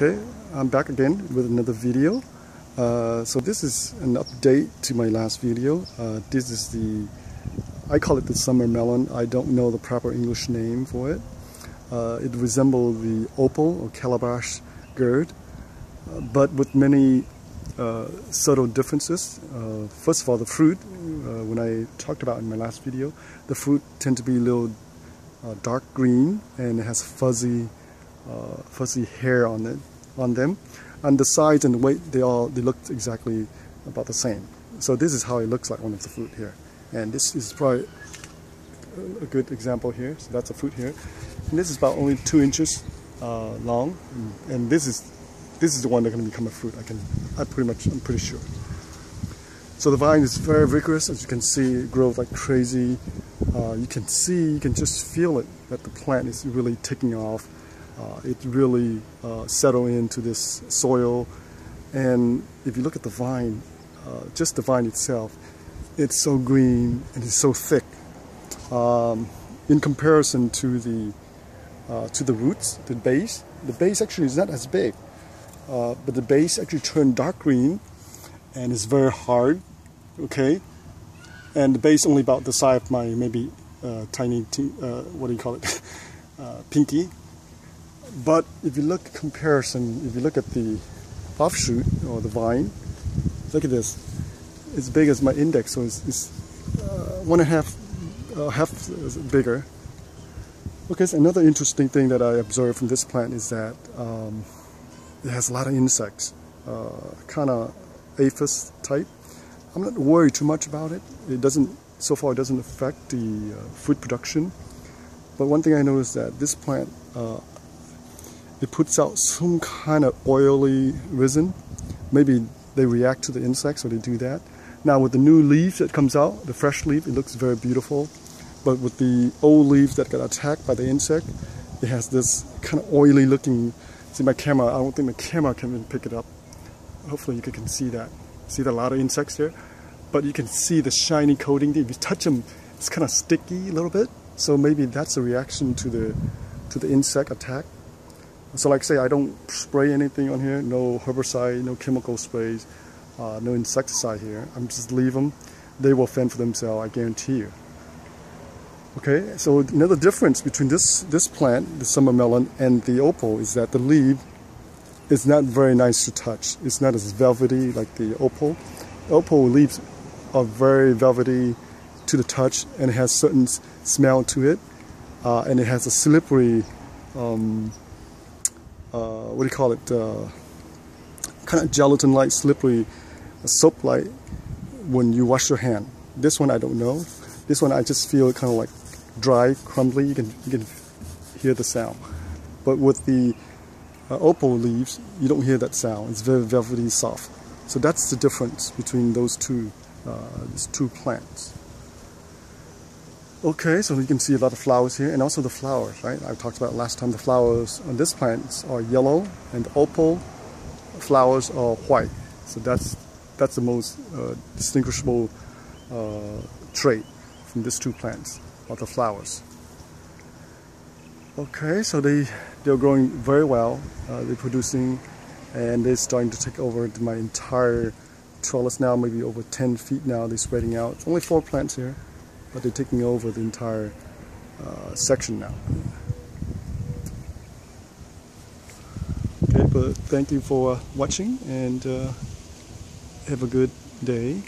Okay, I'm back again with another video. So this is an update to my last video. This is I call it the summer melon. I don't know the proper English name for it. It resembles the opal or calabash gourd, but with many subtle differences. First of all, the fruit, when I talked about in my last video, the fruit tend to be a little dark green and it has fuzzy hair on them, and the size and the weight they look exactly about the same. So this is how it looks like one of the fruit here, and this is probably a good example here. So that's a fruit here, and this is about only 2 inches long, and this is the one that's going to become a fruit. I'm pretty sure. So the vine is very vigorous, as you can see. It grows like crazy. You can just feel it, that the plant is really taking off. It really settled into this soil, and if you look at the vine, just the vine itself, it's so green and it's so thick. In comparison to the roots, the base actually is not as big, but the base actually turned dark green and it's very hard. Okay, and the base only about the size of my maybe tiny what do you call it, pinky. But if you look at the offshoot or the vine, look at this. It's big as my index, so it's 1.5 half bigger. Okay, so another interesting thing that I observed from this plant is that it has a lot of insects, kind of aphis type. I'm not worried too much about it. So far it doesn't affect the fruit production. But one thing I know is that this plant, it puts out some kind of oily resin. Maybe they react to the insects, so they do that. Now with the new leaves that comes out, the fresh leaf, it looks very beautiful. But with the old leaves that got attacked by the insect, it has this kind of oily looking. See my camera, I don't think the camera can even pick it up. Hopefully you can see that. See a lot of insects there? But you can see the shiny coating. If you touch them, it's kind of sticky a little bit. So maybe that's a reaction to the insect attack. So like I say, I don't spray anything on here, no herbicide, no chemical sprays, no insecticide here. I'm just leave them. They will fend for themselves, I guarantee you. Okay, so another difference between this plant, the summer melon, and the opal is that the leaf is not very nice to touch. It's not as velvety like the opal. Opal leaves are very velvety to the touch, and it has certain smell to it, and it has a slippery what do you call it, kind of gelatin-like, slippery, soap-like when you wash your hand. This one I don't know. This one I just feel kind of like dry, crumbly. You can hear the sound. But with the opal leaves, you don't hear that sound. It's very velvety, soft. So that's the difference between these two plants. Okay, so you can see a lot of flowers here, and also the flowers, right? I talked about last time, the flowers on this plant are yellow, and the opal flowers are white. So that's the most distinguishable trait from these two plants, are the flowers. Okay, so they're growing very well. They're producing, and they're starting to take over my entire trellis now, maybe over 10 feet now. They're spreading out. It's only 4 plants here, but they're taking over the entire section now. Okay, but thank you for watching, and have a good day.